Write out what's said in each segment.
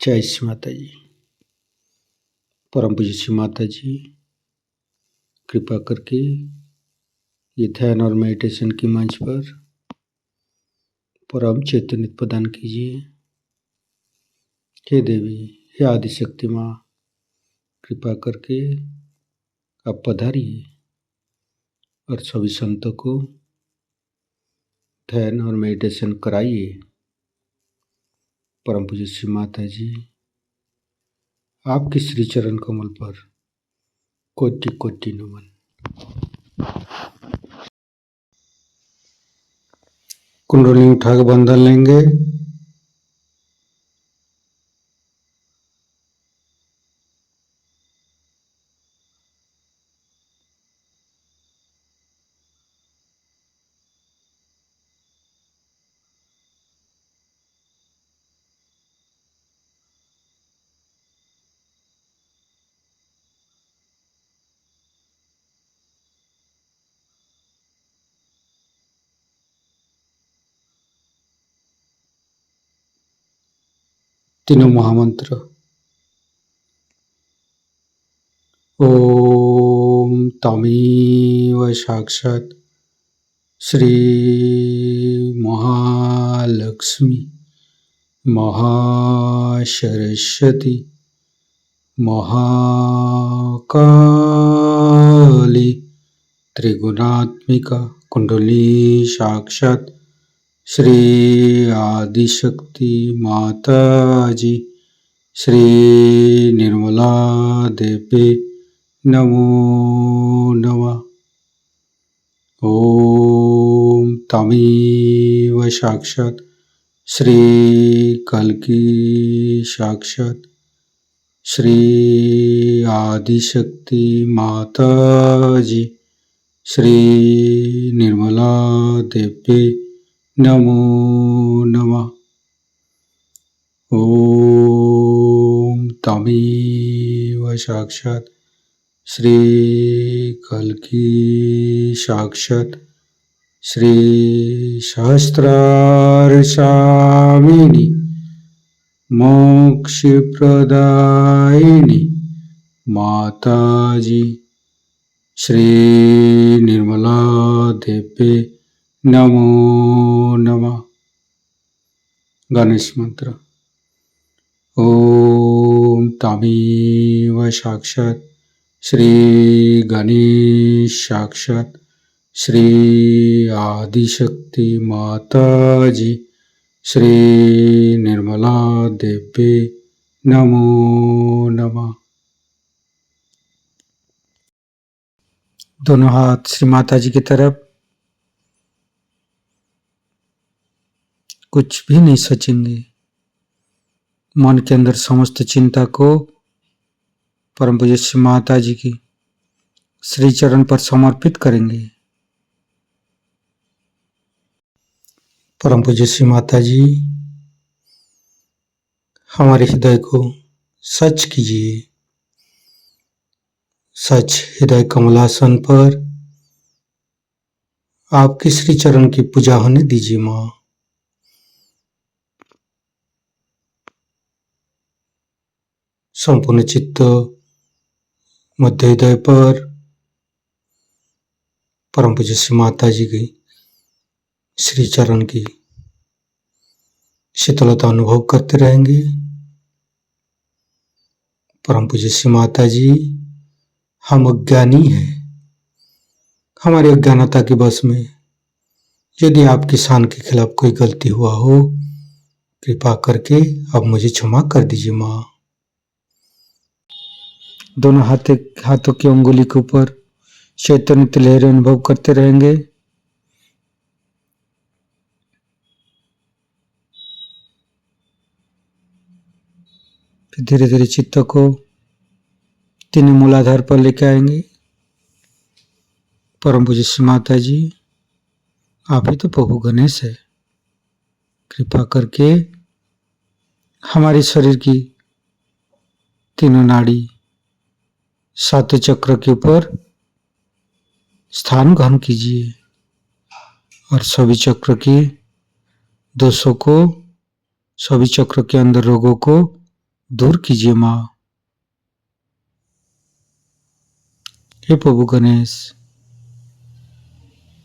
जय श्री माता जी। परम पूज्य श्री माता जी, कृपा करके ये ध्यान और मेडिटेशन की मंच पर परम चैतन्य प्रदान कीजिए। हे देवी, हे आदिशक्ति माँ, कृपा करके आप पधारिए और सभी संतों को ध्यान और मेडिटेशन कराइए। परम पूज्य श्री माता जी, आपके श्री चरण कमल पर कोटि कोटि नमन। कुंडली उठाकर बंधन लेंगे। तीनों महामंत्र। ओम तमेव साक्षात् श्री महालक्ष्मी महासरस्वती महाकाली त्रिगुणात्मिका कुंडली साक्षात् श्री आदिशक्ति माता जी श्री निर्मला देवी नमो नमः। ओम तमेव साक्षात् श्री कल्की साक्षात् श्री आदिशक्ति माता जी श्री निर्मला देवी नमो नमः। ओम तमेव साक्षात् श्री कल्की साक्षात् श्री सहस्रार स्वामिनी मोक्ष प्रदायिनी माता जी श्री निर्मला देवी नमो नमः। गणेश मंत्र। ओम तमेव साक्षात् श्री गणेश साक्षात् श्री आदिशक्ति माता जी श्री निर्मला देवी नमो नमः। दोनों हाथ श्री माता जी की तरफ। कुछ भी नहीं सोचेंगे। मन के अंदर समस्त चिंता को परम पूज्य श्री माता जी की श्री चरण पर समर्पित करेंगे। परम पूज्य श्री माता जी, हमारे हृदय को सच कीजिए। सच हृदय कमलासन पर आपके श्री चरण की पूजा होने दीजिए माँ। संपूर्ण चित्त मध्य हृदय पर परम पूज्य श्री माता जी की श्री चरण की शीतलता अनुभव करते रहेंगे। परम पूज्य श्री माता जी, हम अज्ञानी हैं। हमारी अज्ञानता के वश में यदि आपकी शान के खिलाफ कोई गलती हुआ हो, कृपा करके अब मुझे क्षमा कर दीजिए माँ। दोनों हाथों की अंगुली के ऊपर चैतन्य लहरें अनुभव करते रहेंगे। फिर धीरे धीरे चित्त को तीनों मूलाधार पर लेके आएंगे। परम पूज्य श्री माता जी, आप ही तो प्रभु गणेश है। कृपा करके हमारे शरीर की तीनों नाड़ी सातों चक्र के ऊपर स्थान ग्रहण कीजिए और सभी चक्र के दोषों को, सभी चक्र के अंदर रोगों को दूर कीजिए माँ। हे प्रभु गणेश,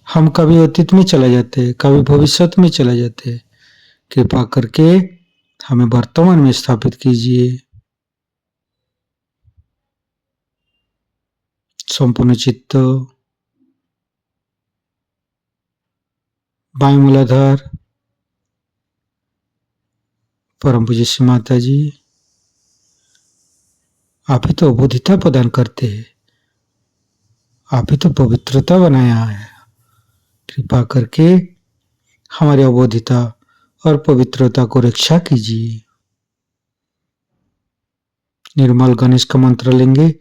हम कभी अतीत में चले जाते, कभी भविष्य में चले जाते, कृपा करके हमें वर्तमान में स्थापित कीजिए। संपूर्ण चित्त, बाएं मूलाधार, परम पूज्य श्री माता जी, आप ही तो अबोधिता प्रदान करते हैं, आप ही तो पवित्रता बनाया है। कृपा करके हमारी अबोधिता और पवित्रता को रक्षा कीजिए। निर्मल गणेश का मंत्र लेंगे।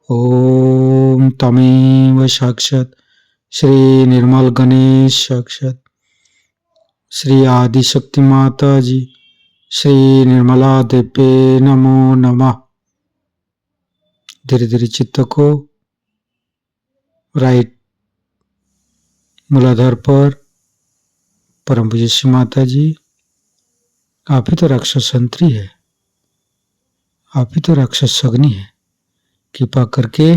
ओम तमेव साक्षात श्री निर्मल गणेश साक्षात श्री आदिशक्ति माता जी श्री निर्मला देव्ये नमो नमः। धीरे धीरे चित्त को राइट मूलाधार पर, परम पूज्य श्री माता जी, आप ही तो राक्षस संतरी है, आप ही तो राक्षस अग्नि है। कृपा करके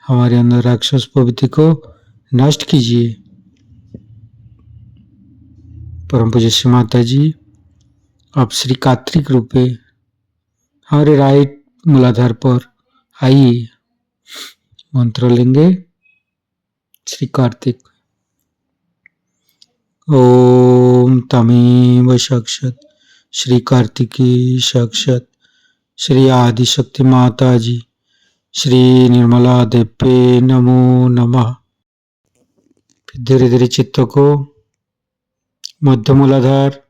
हमारे अंदर राक्षस प्रवृत्ति को नष्ट कीजिए। परम पूज्य श्री माता जी, आप श्री कार्तिक रूपे हमारे राइट मूलाधार पर आइए। मंत्र लेंगे। श्री कार्तिक। ओम तमेव साक्षात श्री कार्तिकी साक्षात श्री आदिशक्ति माता जी श्री निर्मला देव्ये नमो नमः। फिर धीरे धीरे चित्त को मध्य मूलाधार,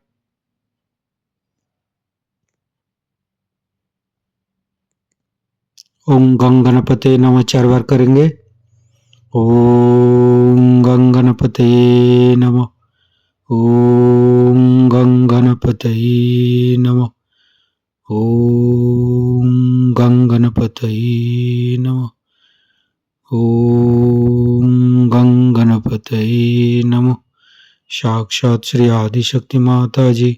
ओम गंग गणपते नमः 4 बार करेंगे। ओम गंग गणपते नमः, ओम गंग गणपते नमः, ओम गंग गणपते नमः, ओम गंग गणपते नमः। साक्षात श्री आदिशक्ति माता जी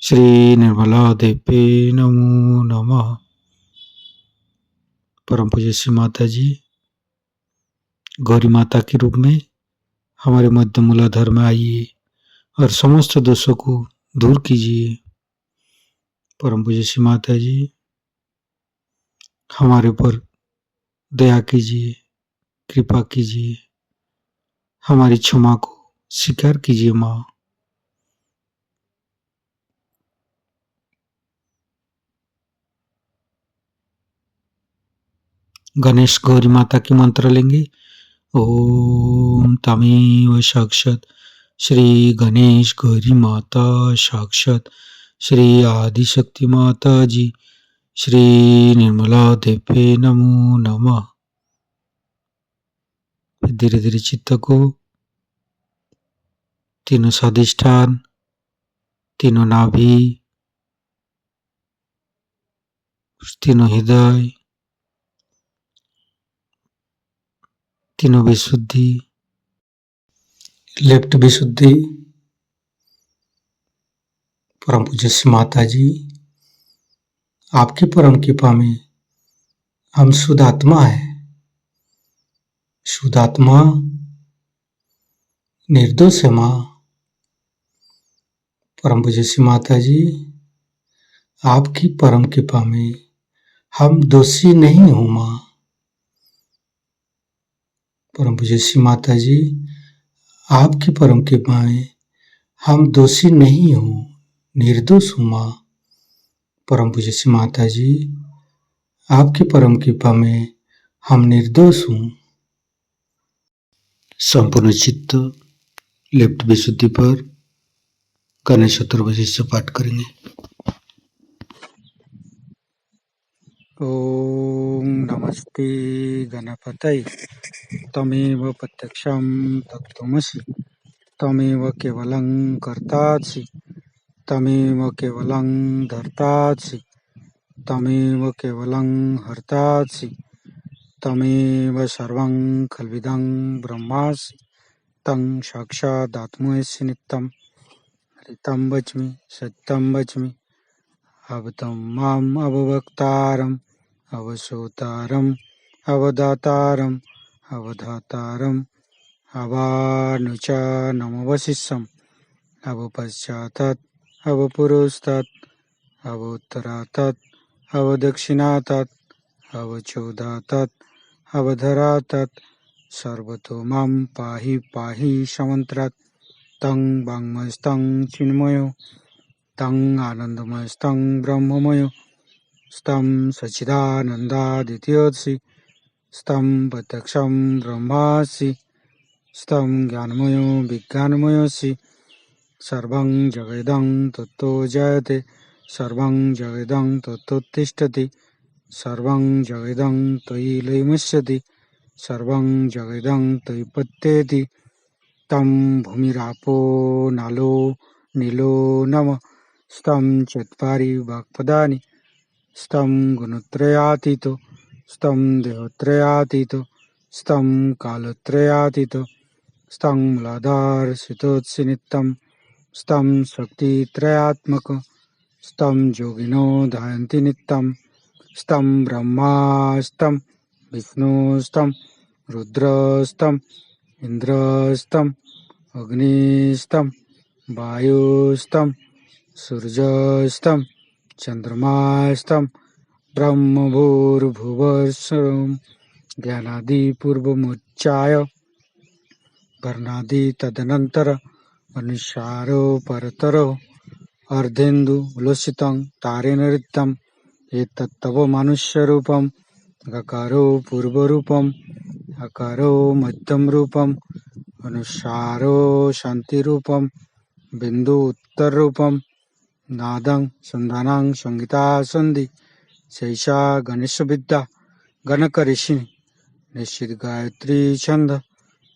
श्री निर्मला देव्ये नमो नमः। परम पूज्य श्री माता जी, गौरी माता के रूप में हमारे मध्य मूलाधार में आइए और समस्त दोषों को दूर कीजिए। परम पूज्य श्री माता जी, हमारे ऊपर दया कीजिए, कृपा कीजिए, हमारी क्षमा को स्वीकार कीजिए माँ। गणेश गौरी माता की मंत्र लेंगे। ओम तमेव साक्षात श्री गणेश गौरी माता साक्षात श्री आदिशक्ति माता जी श्री निर्मला देव्ये नमो नमः। धीरे धीरे चित्त को तीनों स्वादिष्ठान, तीनों नाभि, तीनों हृदय, तीनों विशुद्धि, लेफ्ट विशुद्धि। परम पूज्य श्री माता जी, आपकी परम कृपा में हम शुद्ध आत्मा है। शुद्ध आत्मा निर्दोष है माँ। परम पूज्य श्री माता जी, आपकी परम कृपा में हम दोषी नहीं हूँ माँ। परम पूज्य श्री माता जी, आपकी परम कृपा में हम दोषी नहीं हूँ, निर्दोष हूँ माँ। परम पूज्य श्री माता जी, आपकी परम कृपा में हम निर्दोष हूँ। संपूर्ण चित्त लेफ्ट विशुद्धि पर गणेश चतुर्भुज से पाठ करेंगे। ओम नमस्ते गणपतये तमेव प्रत्यक्षं तत्त्वमसि तमेव केवलं कर्तासि तमेव केवलं धर्तासि तमेव केवलं हर्तासि तमेव सर्वं खल्विदं ब्रह्मासि तं साक्षादात्मसि नित्यं हरितं वच्मि सत्यं वच्मि अवतं माम् अववक्तारम् अवसोतारम् अवदातारम् अवधातारम् अवानुचानमवशिष्यम् अवपश्चातात् अवपुरस्तात् अवोत्तरातात् अवदक्षिणातात् अवचोदातात् अवधरातात् सर्वतो मां पाहि पाहि समन्त्रात् तं वाङ्मयस्तं चिन्मयो तं आनन्दमयस्तं ब्रह्ममयो स्तं सच्चिदानन्दादित्योऽसि स्तं प्रत्यक्षं ब्रह्मासि स्तं ज्ञानमयो विज्ञानमयोऽसि सर्वं जगदं तत्तो जयते सर्वं जगदं तत्तोत्तिष्ठति सर्वं जगदं त्वयि लयमुच्यते सर्वं जगदं त्वयि पत्येति तं भूमिरापो नालो नीलो नमः स्तं चत्वारि वाक्पदानि स्तं गुणत्रयातीतो स्तं देहत्रयातीतो स्तं कालत्रयातीतो स्तं मूलाधारसितोत्सि नित्यं स्तं शक्तित्रयात्मक स्तं योगिनो ध्यायन्ति नित्यं स्तं ब्रह्मा स्तं विष्णु स्तं रुद्रस्तं इंद्रस्तं अग्निस्तं वायुस्तं सूर्यस्तं चंद्रमास्तं ब्रह्मभूर्भुवस्सुरं ज्ञानादिपूर्वमुच्चाय वर्णादि तदनंतर अनुसारो परतरो अर्धेन्दु उल्लसितं तारेण ऋतं एतत्तव मनुष्यरूपं गकारो पूर्वरूपम् अकारो मध्यमरूपम् अनुसारो शान्तिरूपं बिन्दु उत्तररूपं नादं संधानं संगीता सन्धि शैषा गणेशविद्या गणकऋषि निश्चित गायत्री छंद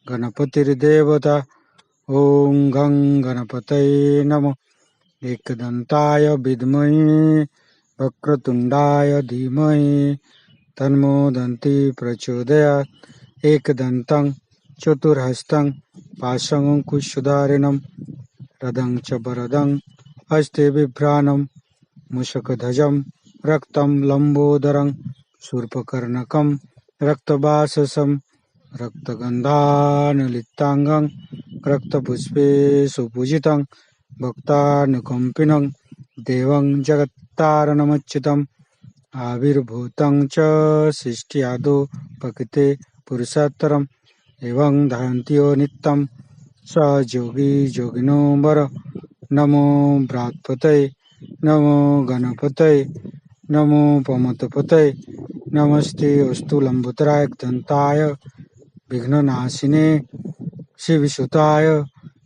गणपतिर्देवता ओं गं गणपतये नमः एकदन्ताय विद्महे वक्रतुण्डाय धीमहि तन्नो दन्ति प्रचोदयात् एकदन्तं चतुर्हस्तं पाशमङ्कुशधारिणं रदं च वरदं हस्ते बिभ्राणं मूषकध्वजं रक्तं लम्बोदरं शूर्पकर्णकं रक्तवाससं रक्तगन्धानुलिप्ताङ्गं रक्तपुष्पे सुपूजितं भक्तानुकम्पिनं देवं जगत्तारणमच्युतम् आविर्भूतं च सृष्ट्यादौ प्रकृते पुरुषोत्तरम् एवं ध्यायन्त्यो नित्यं स योगी योगिनो वर नमो बृहत्पतये नमो गणपतये नमो पमतपतये नमस्ते अस्तु लंबोदराय दन्ताय विघ्ननाशिने शिवसुताय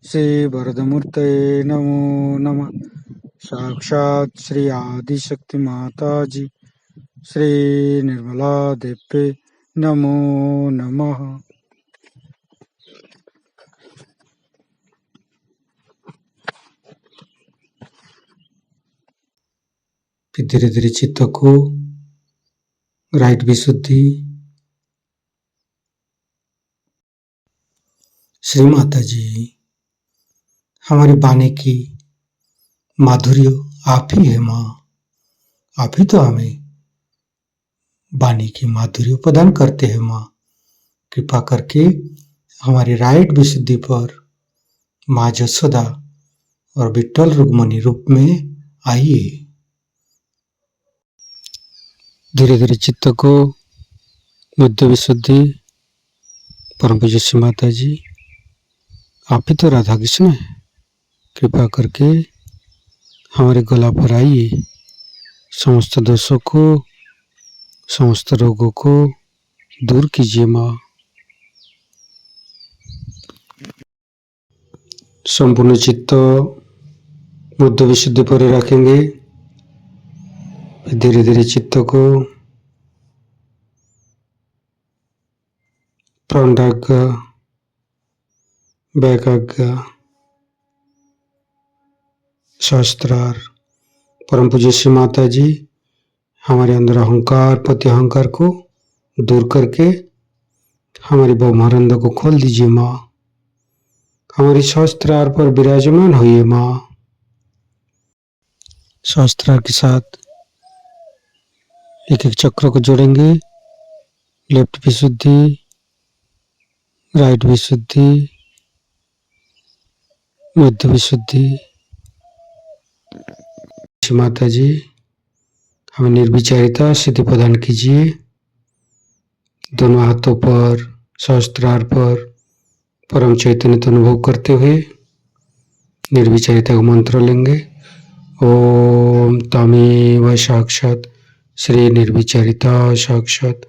श्रीवरदमूर्तये नमो नमः साक्षात् श्री आदिशक्ति माताजी श्री निर्मला देवी नमो नमः। फिर धीरे धीरे चित्त को राइट विशुद्धि। श्री माता जी, हमारी वाणी की माधुर्य आप ही है माँ, आप ही तो हमें वाणी की माधुर्य प्रदान करते हैं माँ। कृपा करके हमारी राइट विशुद्धि पर माँ जसोदा और विट्ठल रुक्मणी रूप में आइए। धीरे धीरे चित्त को बुद्ध विशुद्धि। परम पूज्य श्री माता जी, आप ही तो राधा कृष्ण है, कृपा करके हमारे गला पर आइए। समस्त दोषों को समस्त रोगों को दूर कीजिए माँ। संपूर्ण चित्त बुद्ध विशुद्धि पर रखेंगे। धीरे धीरे चित्त को प्राणाग्र वैकाग्र शास्त्रार। परम पूज्य श्री माता जी, हमारे अंदर अहंकार प्रति अहंकार को दूर करके हमारी ब्रह्मानंद को खोल दीजिए माँ। हमारी शास्त्रार पर विराजमान होइए माँ। सहस्त्रार के साथ एक एक चक्र को जोड़ेंगे। लेफ्ट विशुद्धि, राइट विशुद्धि, मध्य विशुद्धि। माता जी हमें निर्विचारिता सिद्धि प्रदान कीजिए। दोनों हाथों पर सहस्त्रार पर परम चैतन्य का अनुभव करते हुए निर्विचारिता का मंत्र लेंगे। ओम तमेव साक्षात श्री निर्विचारिता साक्षात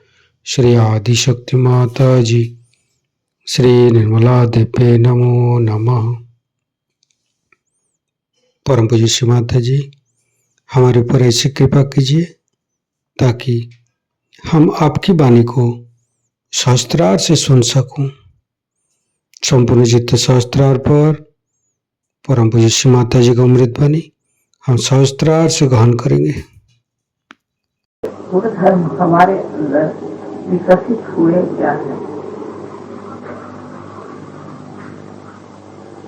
श्री आदिशक्ति माता जी श्री निर्मला देवे नमो नमः। परम पूज्य श्री माता जी हमारे ऊपर ऐसी कृपा कीजिए ताकि हम आपकी वाणी को सहस्त्रार से सुन सकूं। संपूर्ण चित्त सहस्त्रार पर परम पूज्य श्री माता जी का अमृत वाणी हम सहस्त्रार से ग्रहण करेंगे। गुण धर्म हमारे अंदर विकसित हुए क्या है,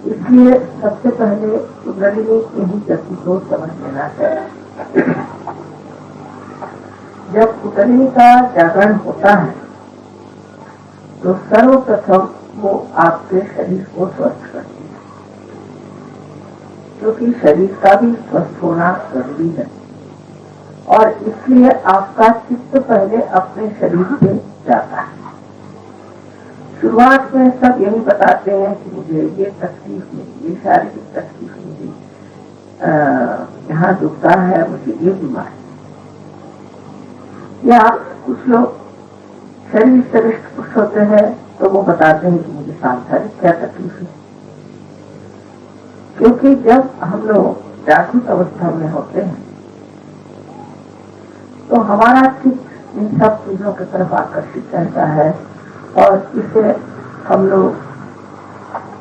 इसलिए सबसे पहले कुंडलिनी की ही गति को समझ लेना चाहिए। जब कुंडलिनी का जागरण होता है तो सर्वप्रथम वो आपके शरीर को स्वस्थ करती है, क्योंकि शरीर का भी स्वस्थ होना जरूरी है। और इसलिए आपका चित्त पहले अपने शरीर से जाता है। शुरुआत में सब यही बताते हैं कि मुझे ये तकलीफ मिली, ये शारीरिक तकलीफ मिली, यहाँ दुखता है, मुझे ये बीमारी। या कुछ लोग शरीर से हृष्ट पुष्ट होते हैं तो वो बताते हैं कि मुझे सांसारिक क्या तकलीफ है। क्योंकि जब हम लोग जागृत अवस्था में होते हैं तो हमारा चित्त इन सब चीजों की तरफ आकर्षित रहता है और इससे हम लोग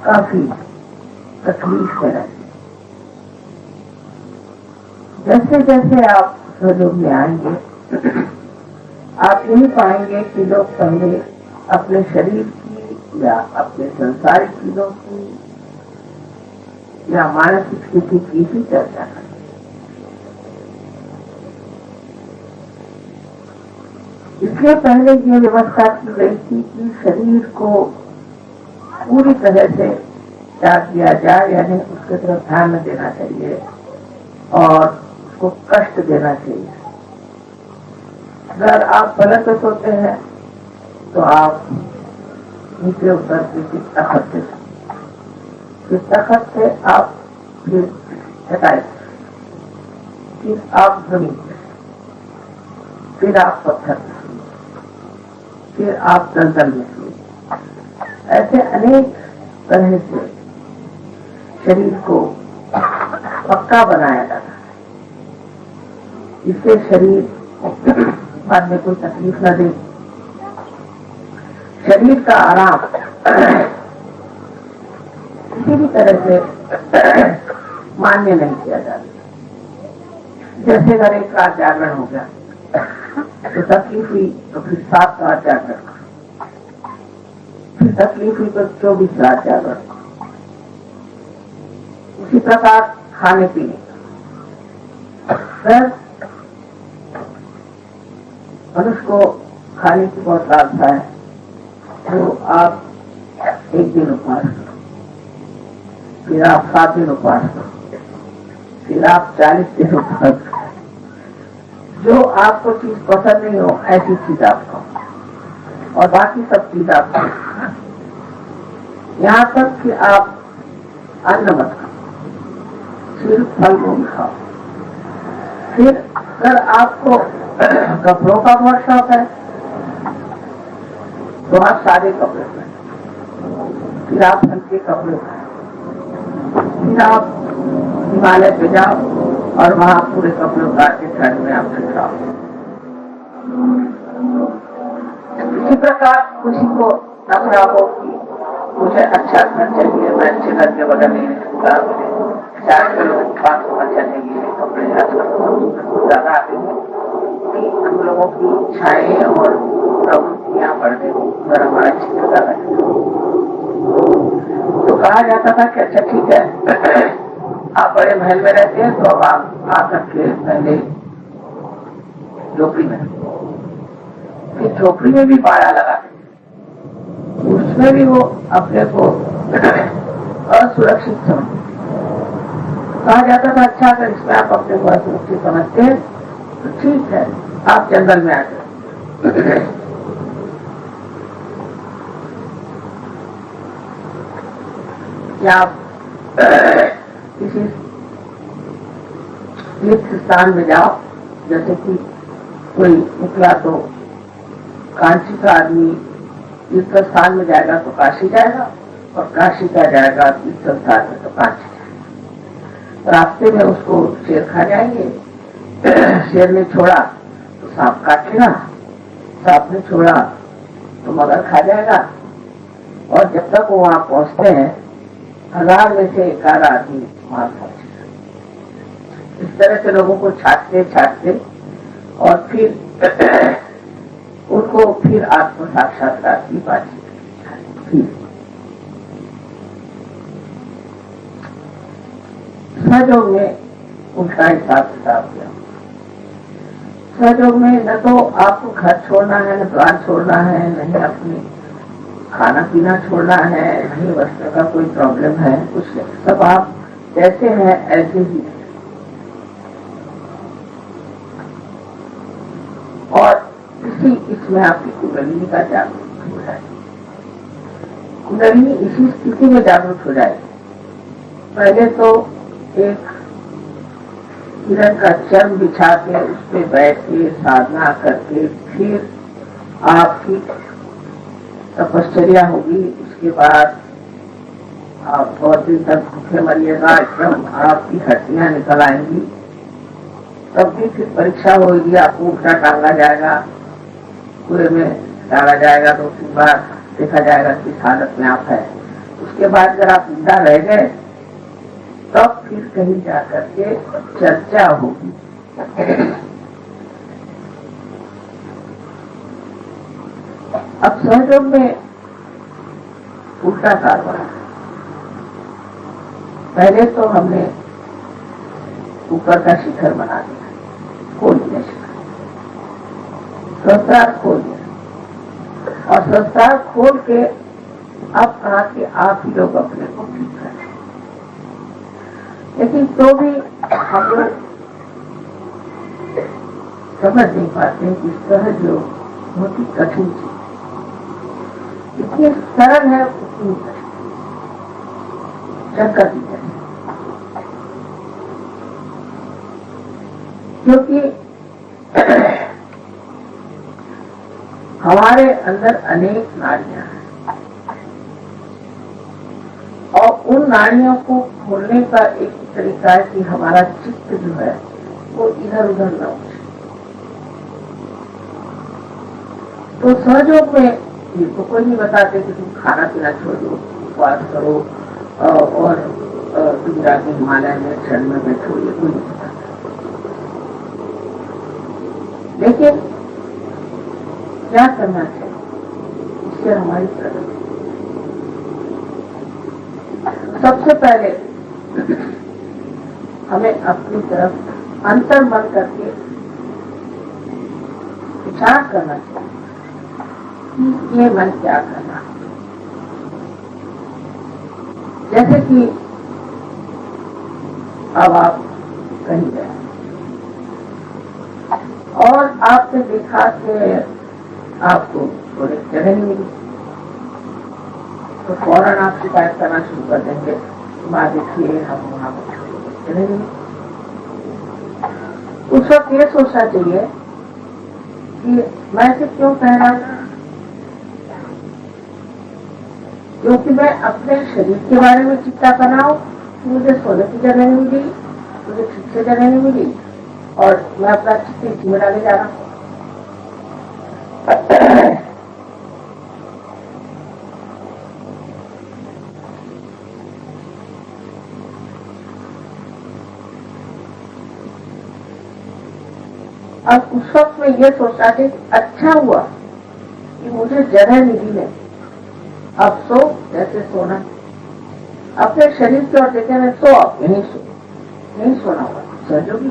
काफी तकलीफ में रहते हैं। जैसे जैसे आप सहयोग में आएंगे आप यही पाएंगे कि लोग पहले अपने शरीर की या अपने संसारिक चीजों की या मानसिक स्थिति की ही चर्चा करें। इसलिए पहले ये व्यवस्था की गई थी कि शरीर को पूरी तरह से त्याग दिया जाए, यानी उसके तरफ ध्यान न देना चाहिए और उसको कष्ट देना चाहिए। अगर आप पलट पे सोते हैं तो आप नीचे उतर के फिर तखत से आप फिर हटाए, फिर आप जमीन पे, फिर आप पत्थर पे, फिर आप दलदल में सोए। ऐसे अनेक तरह से शरीर को पक्का बनाया जाता है, इससे शरीर बाद में कोई तकलीफ न दे। शरीर का आराम किसी भी तरह से मान्य नहीं किया जाता। जैसे अगर एक रात जागरण हो गया तो तकलीफ हुई तो फिर 7 रात जागरण, फिर तकलीफ हुई तो 24 रात जागरण। उसी प्रकार खाने पीने फिर मनुष्य को खाने की बहुत लालसा है तो आप 1 दिन उपवास करो, फिर आप 7 दिन उपवास करो, फिर आप 40 दिन उपवास करो। जो आपको चीज पसंद नहीं हो ऐसी चीज आप खाओ और बाकी सब चीज आप खाओ। यहाँ तक कि आप अन्न मत खाओ, सिर्फ फल मूल खाओ। फिर अगर आपको कपड़ों का बहुत शौक है तो आप सादे कपड़े पहनो, फिर आप हल्के कपड़े पहनो, फिर आप हिमालय पे जाओ और वहां पूरे कपड़े उतार के ठंड में आप खाओ। इसी प्रकार किसी को नखरा हो कि मुझे अच्छा घर चाहिए, मैं अच्छे घर के बगल में रहूंगा, मुझे लोगों के पास होना चाहिए, कपड़े ज्यादा आते हैं कि हम लोगों की इच्छाएं और प्रवृत्तियां बढ़ने अगर हमारा चित्र ज्यादा है तो कहा जाता था कि अच्छा ठीक है आप बड़े महल में रहते हैं तो अब आप आकर के पहले झोपड़ी में, फिर झोपड़ी में भी पाड़ा लगा, उसमें भी वो अपने को असुरक्षित समझते। कहा जाता था अच्छा अगर इसमें आप अपने को असुरक्षित समझते हैं तो ठीक है, आप जंगल में आ जाए। या आप किसी तीर्थ स्थान में जाओ, जैसे कि कोई निकला तो काशी का आदमी तीर्थ स्थान में जाएगा तो काशी जाएगा, और काशी का जाएगा तीर्थ स्थान में तो काशी जाएगा। रास्ते में उसको शेर खा जाएंगे, शेर ने छोड़ा तो सांप काटेगा, सांप ने छोड़ा तो मगर खा जाएगा, और जब तक वो वहां पहुंचते हैं 1000 में से 1 आदमी वहां पहुंचेगा। इस तरह से लोगों को छाटते छाटते और फिर उनको फिर आत्म साक्षात्कार की बातचीत। सहयोग में उनका हिसाब किताब किया। सहयोग में न तो आपको घर छोड़ना है, न द्वार छोड़ना है, नहीं अपने खाना पीना छोड़ना है, नहीं वस्त्र का कोई प्रॉब्लम है, कुछ नहीं, सब आप जैसे हैं ऐसे ही। और इसमें आपकी कुंडलिनी का जागरूक हो जाए। कुंडलिनी इसी स्थिति में जागरूक हो जाए। पहले तो एक हिरण का चर्म बिछा के उस पर बैठ के साधना करके फिर आपकी तपश्चर्या होगी। उसके बाद आप बहुत दिन तक भूखे मरिएगा, एकदम आपकी हड्डियां निकल आएंगी। तब भी फिर परीक्षा होगी, आपको उल्टा टांगा जाएगा, कुएं में डाला जाएगा, 2-3 बार देखा जाएगा किस हालत में आप है। उसके बाद अगर आप जिंदा रह गए तब फिर कहीं जाकर के चर्चा होगी। अब सहयोग में उल्टा कारवां। पहले तो हमने ऊपर का शिखर बना दिया, खोल दिया शिखर, संसार खोल दिया, और संसार खोल के अब कहा कि आप ही लोग अपने को ठीक करें। लेकिन तो भी हम लोग समझ नहीं पाते कि सहज योग बहुत ही कठिन चीज, इतनी सरल है उतनी शंकर की जैसे, क्योंकि हमारे अंदर अनेक नाड़ियां हैं और उन नाड़ियों को खोलने का एक तरीका है कि हमारा चित्त जो है वो इधर उधर न उठे। तो सहयोग में ये तो कोई नहीं बताते कि तुम खाना पीना छोड़ दो, उपवास करो और तुम जाके हिमालय में क्षण में बैठो, ये कोई नहीं बताता। लेकिन क्या करना चाहिए इससे हमारी प्रगति? सबसे पहले हमें अपनी तरफ अंतर मन करके विचार करना चाहिए कि ये मन क्या करना। जैसे कि अब आप कहीं गए और आपने देखा कि आपको थोड़ी जगह नहीं मिली, तो फौरन आप शिकायत करना शुरू कर देंगे, माँ देखिए हम वहां जगह नहीं। उस वक्त ये सोचना चाहिए कि मैं इसे क्यों कह रहा हूं, क्योंकि मैं अपने शरीर के बारे में चिंता कर रहा हूँ कि मुझे सोने की जगह नहीं मिली, मुझे ठीक से जगह नहीं मिली, और मैं अपना चित्त इसी में डाले जा रहा हूँ। अब उस वक्त में ये सोचना चाहिए अच्छा हुआ कि मुझे जगह मिली नहीं, अब सो जैसे सोना, अपने शरीर की ओर देखे मैं सो, आप यहीं सो, नहीं सोना हुआ सहयोगी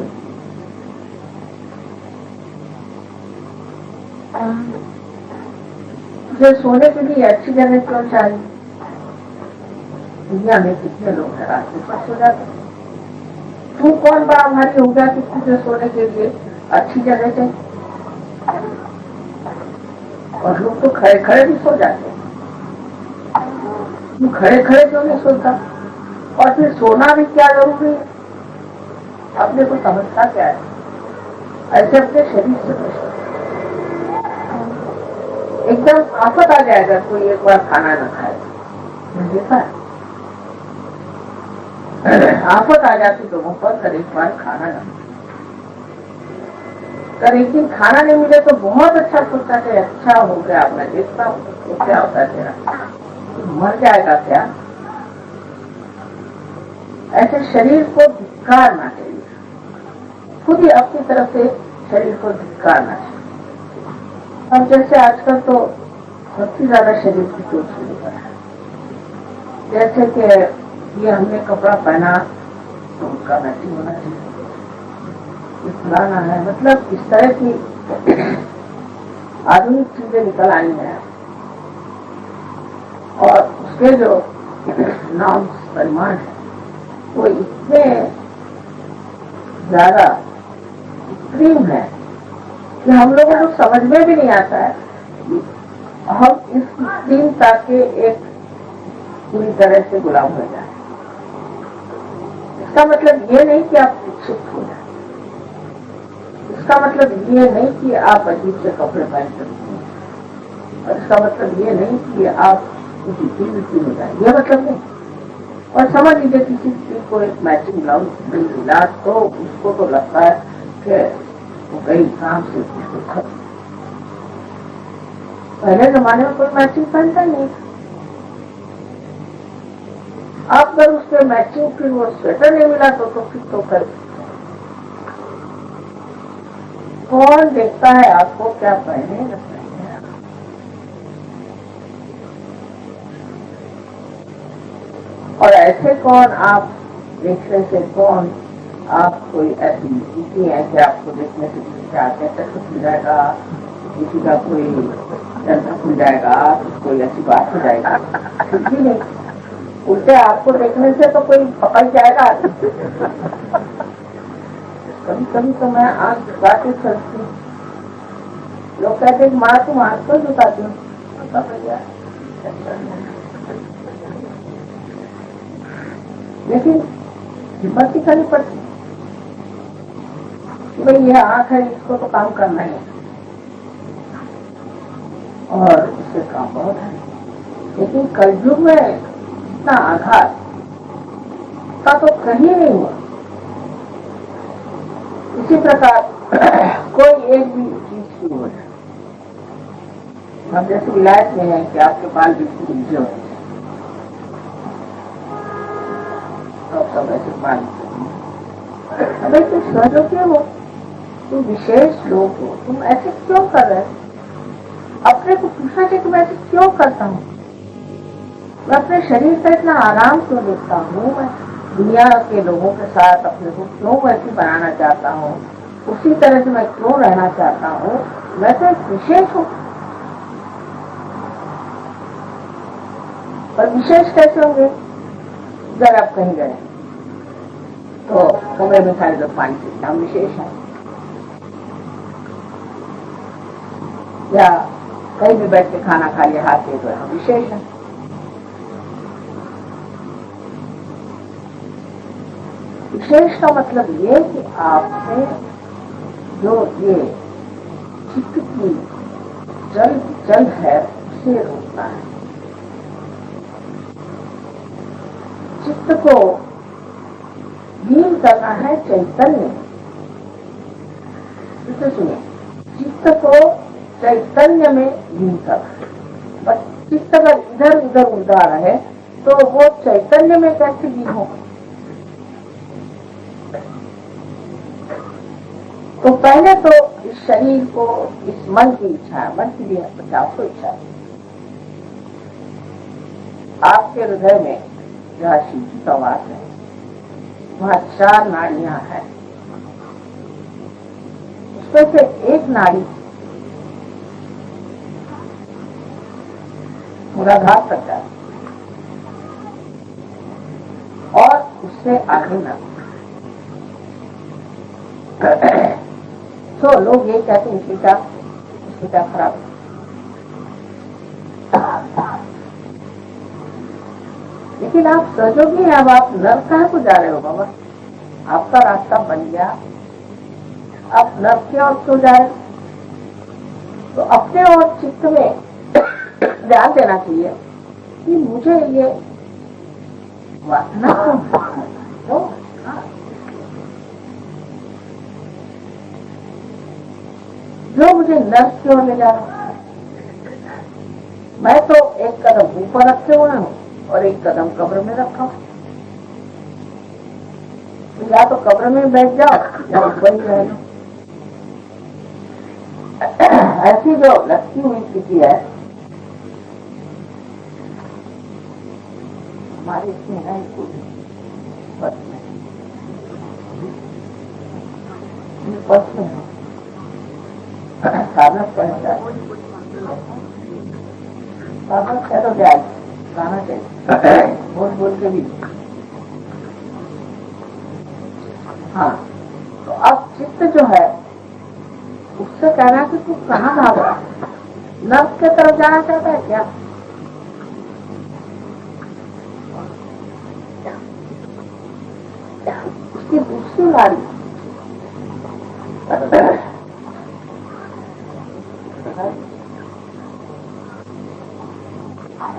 जो सोने के लिए अच्छी जगह क्यों चाहिए? दुनिया में कितने लोग हैं रास्ते पर सो जाते हैं। तू कौन बड़ा भारी हो गया कि तुझे सोने के लिए अच्छी जगह चाहिए? और लोग तो खड़े खड़े भी सो जाते हैं। तू खड़े खड़े क्यों नहीं सोता? और फिर सोना भी क्या जरूरी है? अपने को समझता क्या है? ऐसे अपने शरीर से बचो। एकदम आफत आ जाएगा कोई एक बार खाना न खाए। देखा है आफत आ जाती लोगों पर कर एक बार खाना न कर एक दिन खाना नहीं मिले तो बहुत अच्छा सोचता है अच्छा हो गया मैं देखता हूँ तो क्या होता है तेरा मर जाएगा क्या? ऐसे शरीर को धिक्कारना चाहिए। खुद ही अपनी तरफ से शरीर को धिक्कारना चाहिए। अब जैसे आजकल तो सबसे ज्यादा शरीर की चोट शुरू हो रहा है। जैसे कि ये हमने कपड़ा पहना तो उसका मैचिंग होना चाहिए, ये फुलाना है, मतलब इस तरह की आधुनिक चीजें निकल आई हैं और उसके जो नाम परिमाण है वो इतने ज्यादा एक्सट्रीम है कि हम लोगों को समझ में भी नहीं आता है। हम इस तीव्रता के एक पूरी तरह से गुलाम हो जाए। इसका मतलब ये नहीं कि आप शिक्षित हो जाए, इसका मतलब ये नहीं कि आप अजीब से कपड़े पहन सकते हैं, और इसका मतलब ये नहीं कि आप किसी हो जाए, ये मतलब नहीं। और समझ लीजिए किसी चीज को एक मैचिंग ब्लाउज मिला तो उसको तो लगता है कि वो कई काम से उसको खत्म। पहले जमाने में कोई मैचिंग पहनता नहीं। आप अगर उसके मैचिंग फिर वो स्वेटर नहीं मिला तो फिर तो कर कौन देखता है आपको क्या पहने न पहने। और ऐसे कौन आप देखने से कौन आप कोई ऐसी नीति है कि आपको देखने से किसी का कैसे खुल जाएगा, किसी का कोई जंतर खुल जाएगा, कोई ऐसी बात हो जाएगा, कुछ भी नहीं। उल्टे आपको देखने से तो कोई पकड़ जाएगा। कभी कभी तो मैं आँख झुका के चलती, लोग कहते माँ तुम आँख तो झुकाती हूँ, लेकिन हिम्मत ही करनी पड़ती कि भाई ये आँख है, इसको तो काम करना ही है और इससे काम बहुत है। लेकिन कलयुग में इतना आघात का तो कहीं नहीं हुआ। इसी प्रकार कोई एक भी चीज शुरू हो जाए, हम जैसे विलायत में है कि आपके बाल बिल्कुल उलझे होते हैं तो सब ऐसे बाल अगर तुम समझो के हो, तुम विशेष लोग हो, तुम ऐसे क्यों कर रहे हो? अपने को पूछना चाहिए कि मैं ऐसे क्यों करता हूँ? मैं अपने शरीर का इतना आराम क्यों देखता हूँ? मैं दुनिया के लोगों के साथ अपने को क्यों वैसे बनाना चाहता हूँ? उसी तरह से मैं क्यों रहना चाहता हूँ? मैं तो एक विशेष हूँ। और विशेष कैसे होंगे? अगर आप कहीं गए तो कमरे में सारे लोग पानी पीते हम विशेष है, या कहीं भी बैठ के खाना खा लिया हाथ से तो हम विशेष है। विशेष का मतलब ये कि आपने जो ये चित्त की जल है उसे रोकना है। चित्त को लीन करना है चैतन्य। इसे सुनिए, चित्त को चैतन्य में लीन करना। बस चित्त अगर इधर उधर उड़ा रहे तो वो चैतन्य में कैसे लीन हो? तो पहले तो इस शरीर को, इस मन की इच्छा है, मन की भी 50 इच्छा है। आपके हृदय में जहाँ शिव का वास है, वहाँ 4 नाड़ियां हैं। उसमें से एक नाड़ी मूलाधार तक जाए और उससे आगे न। तो लोग ये कहते हैं इसकी क्या खराब है। लेकिन आप सोचोगे अब आप नर्व कहाँ को जा रहे हो बाबा, आपका रास्ता बन गया, आप नर्व की ओर क्यों जा रहे? तो अपने और चित्त में ध्यान देना चाहिए कि मुझे ये वासना क्यों, जो मुझे नर्व की ओर ले जा रहा है। मैं तो एक कदम ऊपर रखे हुए हूँ और एक कदम कब्र में रखा हूँ। तो या तो कब्र में बैठ जाओ या ऊपर ही रह लो। ऐसी जो लटकी हुई स्थिति है हमारे इसमें है, बस में साधक कहता है, साधक कह तो क्या गाना चाहिए बोल बोल के भी। हाँ, तो अब चित्त जो है उससे कहना कि तू कहाँ भाग रहा है, नर्व के तरफ जाना चाहता है क्या? उसकी दूसरी नाड़ी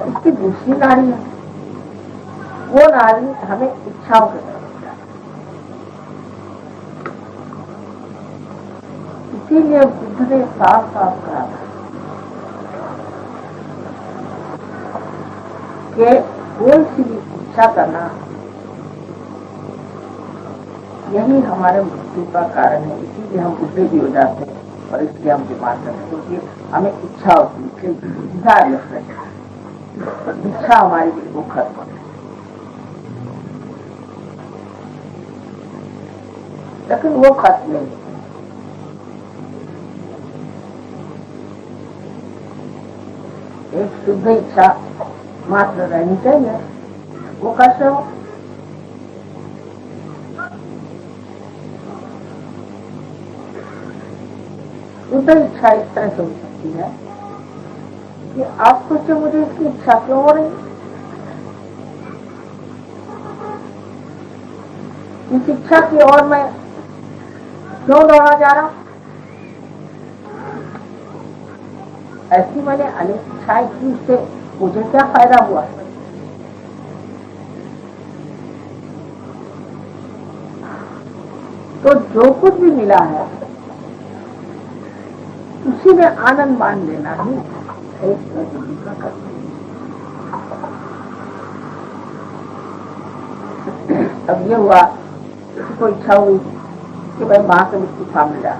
इसकी दूसरी नाड़ी है, वो नाड़ी हमें इच्छाओं के तरफ, इसीलिए बुद्ध ने साफ साफ कहा कि कोई सी भी इच्छा करना यही हमारे मृत्यु का कारण है। इसीलिए हम बुढ़े भी हो जाते हैं और इसलिए हम बीमार करते हैं, क्योंकि हमें इच्छा होती है, इच्छा हमारी बिल्कुल खत्म है। लेकिन वो खत्म नहीं, एक शुद्ध इच्छा मात्र रहनी चाहिए। वो कैसे हो? शुद्ध इच्छा इस तरह से हो सकती है कि आप सोचे मुझे इसकी इच्छा क्यों हो रही, इस इच्छा की ओर मैं क्यों दौड़ा जा रहा हूं? ऐसी मैंने अनेक इच्छाएं की, उससे मुझे क्या फायदा हुआ? तो जो कुछ भी मिला है उसी में आनंद मान लेना ही एक का कर्म। अब ये हुआ, किसी को इच्छा हुई कि भाई माँ के मृत्यु सामने जा,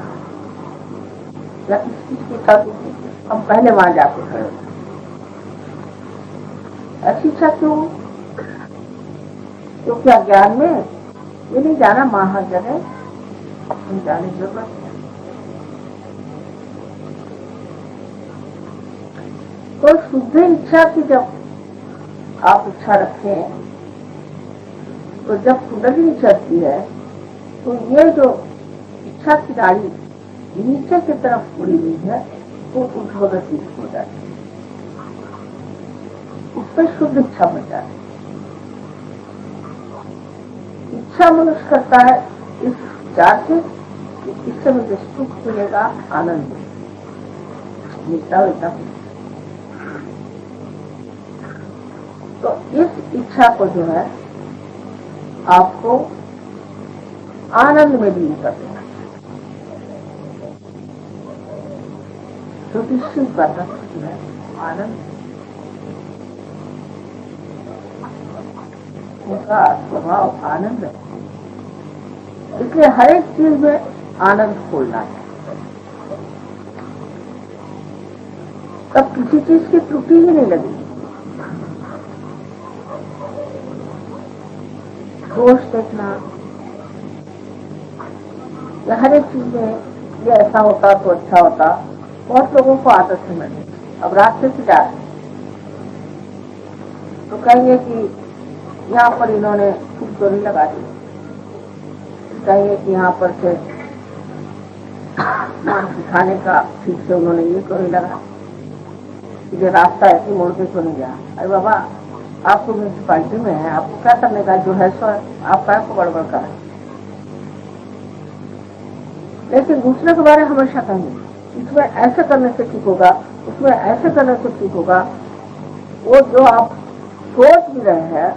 या किसी चीज की इच्छा थी हम पहले वहां जाके खड़े हो। ऐसी इच्छा क्यों? क्योंकि अज्ञान में ये नहीं जाना माँ हर जगह, जाने की जरूरत है। तो शुद्ध इच्छा की जब आप इच्छा रखते हैं, तो जब कुंडली चलती है तो ये जो इच्छा की नाड़ी नीचे की तरफ उड़ी हुई है वो ऊर्ध्वगति हो जाती है, उस पर शुद्ध इच्छा बन जाती है। इच्छा मनुष्य करता है इस विचार से कि इससे मुझे सुख मिलेगा, आनंद मिलता होता। तो इस इच्छा को जो है आपको आनंद में लीन कर देना, क्योंकि शिव का तत्व है आनंद, उसका स्वभाव आनंद है। इसलिए हर एक चीज में आनंद खोलना है, तब किसी चीज की त्रुटि ही नहीं लगेगी। दोष देखना, या हर एक चीज में ये ऐसा होता तो अच्छा होता। बहुत लोगों को आदत है मैंने, अब रास्ते से जा रहे तो कहेंगे कि यहाँ पर इन्होंने खूब चोरी लगा दी, कहेंगे कि यहाँ पर से खाने का ठीक से उन्होंने ये क्यों नहीं लगा, ये रास्ता ऐसे मोड़ के क्यों नहीं गया। अरे बाबा, आप तो म्यूनसिपालिटी में है, आपको क्या करने का, जो है सो आप क्या को गड़बड़ कर। लेकिन दूसरे के बारे में हमेशा कहेंगे इसमें ऐसे करने से ठीक होगा, उसमें ऐसे करने से ठीक होगा। वो जो आप सोच भी रहे हैं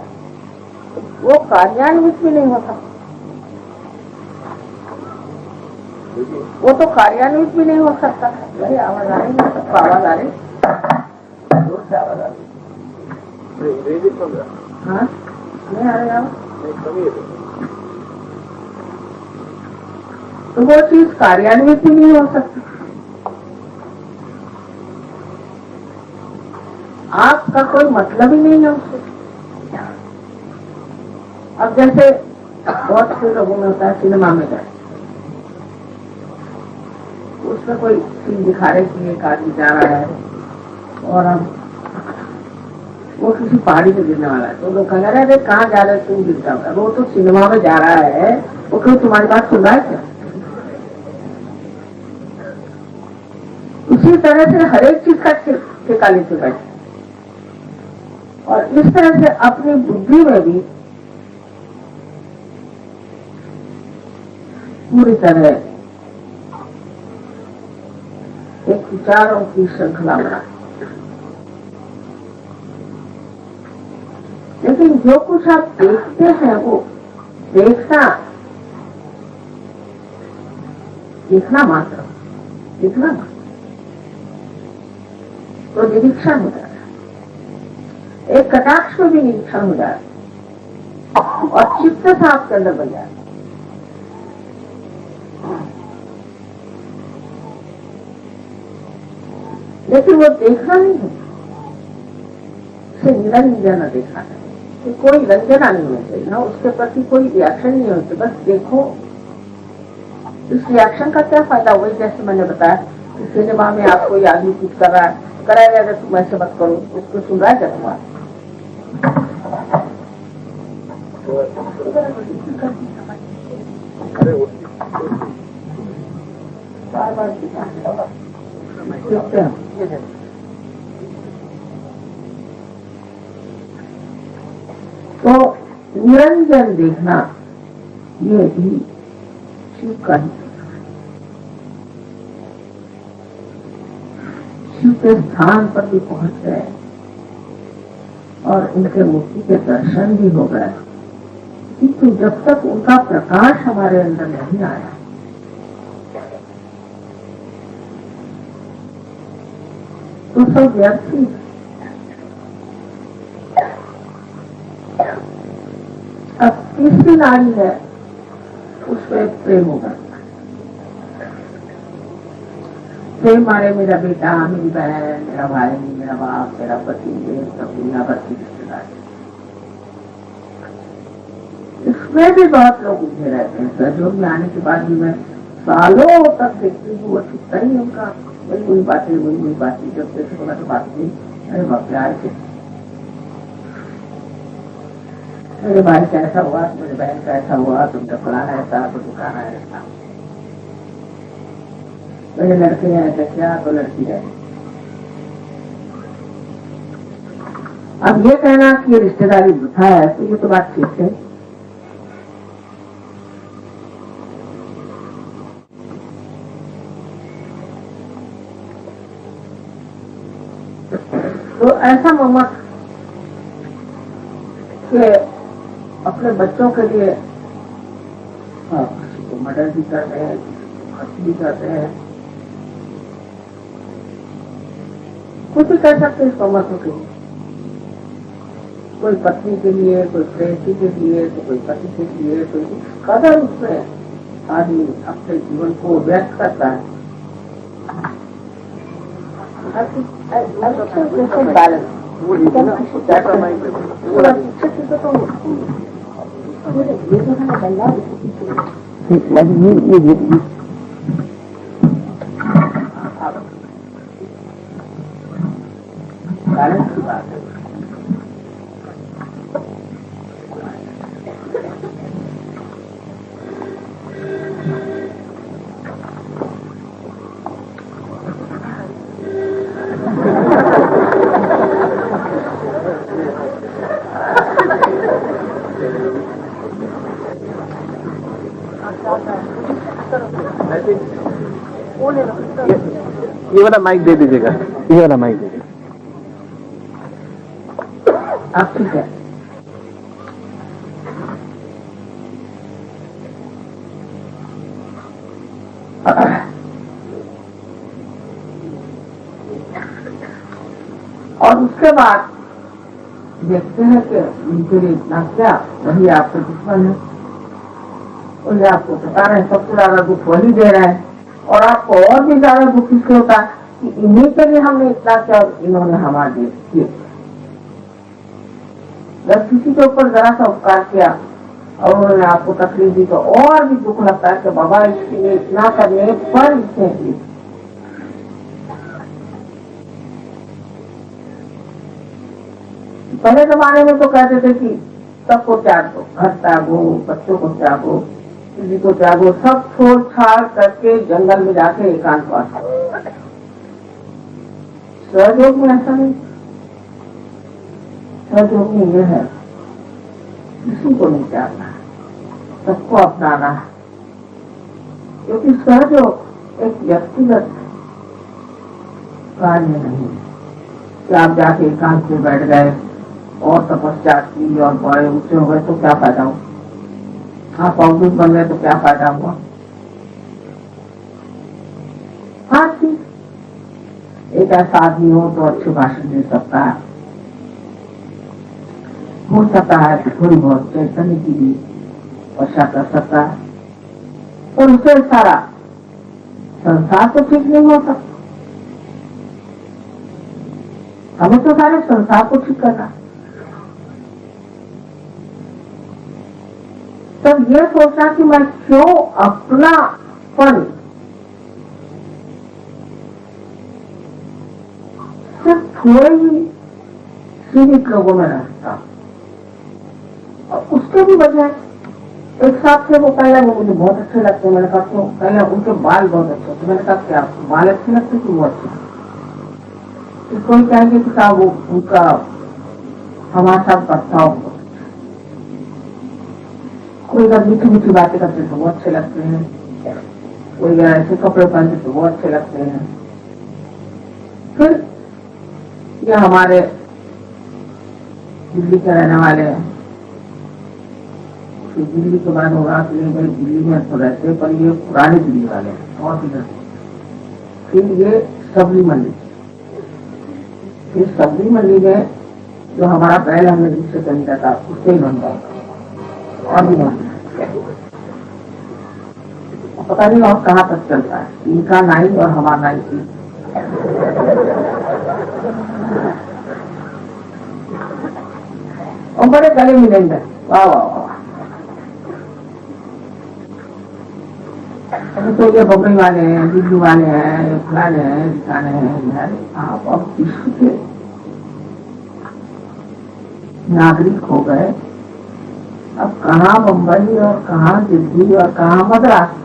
वो कार्यान्वित भी नहीं होता, वो तो कार्यान्वित भी नहीं हो सकता। वही आवाज आ रही है, सबको आवाज आ रही, जोर से आवाज आ रही। हाँ नहीं आ रही आवाज, तो वो चीज कार्यान्वित भी नहीं हो सकती। आपका कोई मतलब ही नहीं है उससे। अब जैसे बहुत से लोगों में होता है सिनेमा में गए, उसमें कोई सीन दिखा रहे कि एक आदमी जा रहा है और अब वो किसी पहाड़ी पे गिरने वाला है, तो लोग कह रहे हैं कहाँ जा रहे तुम गिरता होगा, वो तो सिनेमा में जा रहा है, वो क्यों तुम्हारी बात सुन रहा है क्या। इसी तरह से हर एक चीज का ठेका लेते बैठे और इस तरह से अपनी बुद्धि में भी पूरी तरह एक विचारों की श्रृंखला बना। लेकिन जो कुछ आप देखते हैं वो देखना मात्र, देखना तो निरीक्षण हो जाता है, एक कटाक्ष में भी निरीक्षण हो जाता है और चित्त से आपके अंदर बन जाता है। लेकिन वो देखना नहीं है, उसे निरंजन देखना है कि कोई रंजना नहीं होना चाहिए ना, उसके प्रति कोई रिएक्शन नहीं होती, बस देखो। इस रिएक्शन का क्या फायदा, वही जैसे मैंने बताया कि सिनेमा में आप कोई आदमी कुछ कर रहा है, कराया जाए तुम ऐसे मत करो, उसको सुन रहा है क्या तुम्हारा। बार बार तो निरंजन देखना ये भी शिव का ही, शिव के स्थान पर भी पहुंच गए और उनके मूर्ति के दर्शन भी हो गए, किंतु जब तक उनका प्रकाश हमारे अंदर नहीं आया तो सब व्यर्थ ही। अब तीसरी नारी है, उसमें प्रेम होगा, प्रेम मारे मेरा बेटा, मेरी बहन, मेरा भाई, मेरा बाप, मेरा पति, ये सब दुनिया भर की रिश्तेदारी। इसमें भी बहुत लोग उलझे रहते हैं। सहयोग में आने के बाद भी मैं सालों तक देखती हूँ, वो छुपता ही उनका वही बातें, वही बातें, जब देखो तो बात नहीं। अरे बाप प्यार के, मेरे भाई का ऐसा हुआ, मेरे बहन का ऐसा हुआ, तुमने फलाना ऐसा, तो दुकाना ऐसा, मेरे लड़के हैं ऐसा, क्या तो लड़की है। अब ये कहना कि रिश्तेदारी वृथा है, तो ये तो बात ठीक है। तो ऐसा मत कि अपने बच्चों के लिए किसी को मर्डर भी करते हैं, किसी को हत्या भी करते हैं, कुछ भी कर सकते हैं इस ममत्व के लिए। कोई पत्नी के लिए, कोई प्रेसी के लिए, तो कोई पति के लिए, तो इस कदर उसमें आदमी अपने जीवन को व्यक्त करता है। बैलेंस की बात है। ये वाला माइक दे दीजिएगा, ये वाला माइक दे दीजिए। आप ठीक है। और उसके बाद देखते हैं कि उनके लिए इतना क्या, वही आपके दुश्मन है, वही आपको बता रहे हैं सबसे ज्यादा दुख वही दे रहे हैं। और आपको और भी ज्यादा दुख इसलिए होता है कि इन्हीं के लिए हमने इतना किया और इन्होंने हमारे लिए किया। जब किसी के ऊपर जरा सा उपकार किया और उन्होंने आपको तकलीफ दी तो और भी दुख लगता है कि बाबा इसके लिए इतना करने पर इसने की। पहले जमाने में तो कहते थे कि सबको त्याग दो, घर त्यागो, बच्चों को त्यागो, किसी को त्यागो, सब छोड़ छाड़ करके जंगल में जाके एकांतवास करो। सहयोग में ऐसा नहीं, सहयोग में यह है किसी को नहीं त्यागना, सबको अपनाना है। क्योंकि सहयोग एक व्यक्तिगत कार्य नहीं है कि आप जाके एकांत में बैठ गए और तपस्या की और बड़े ऊंचे हो गए तो क्या फायदा हुआ, आप अवधूत बन गए तो क्या फायदा हुआ। हाँ ठीक, एक ऐसा आदमी हो तो अच्छे भाषण दे सकता है, हो सकता है कि थोड़ी बहुत चैतन्य की भी वर्षा कर सकता है, पर उसे सारा संसार तो ठीक नहीं हो सकता। हमें तो सारे संसार को ठीक करना। तब ये सोचना कि मैं क्यों अपनापन सिर्फ थोड़े ही सीमित लोगों में रहता, और उसके भी बजाय एक साथ थे वो पहले वो मुझे बहुत अच्छे लगते, मैंने कहा क्यों, पहले उनके बाल बहुत अच्छे थे, मैंने कहा क्या आपको बाल अच्छे लगते कि वो अच्छे, कोई कहेंगे कि साहब वो उनका हमारे साथ बर्ताव, कोई अगर मीठी मीठी बातें करते तो वो अच्छे लगते हैं, कोई ऐसे कपड़े पहनते तो वो अच्छे लगते हैं। फिर ये हमारे दिल्ली के रहने वाले हैं, दिल्ली के बाद होगा कि भाई दिल्ली में तो रहते पर ये पुराने दिल्ली वाले हैं और भी रहते। फिर ये सबली मंडी, फिर सबली मंडी में जो हमारा पहले हमने जिससे खरीदा था उससे ही बन गया और भी बन, पता नहीं और कहाँ तक चलता है, इनका 9 और हमारा 9। और बड़े गले मिलेंगे, वाह वाह वाह। अभी तो ये बम्बई वाले हैं, दिल्ली वाले हैं, ये फलाने हैं, ठिकाने हैं, आप अब विश्व के नागरिक हो गए, अब कहाँ बम्बई और कहाँ दिल्ली और कहाँ मद्रास,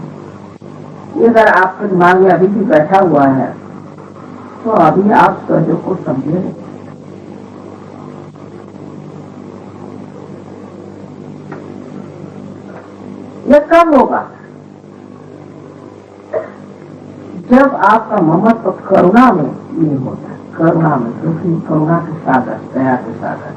ये अगर आपके दिमाग में अभी भी बैठा हुआ है तो अभी आप सहयोग को समझे। ये कब होगा, जब आपका ममत्व करुणा में ये होता है, करुणा में, क्योंकि करुणा के सागर, दया के सागर।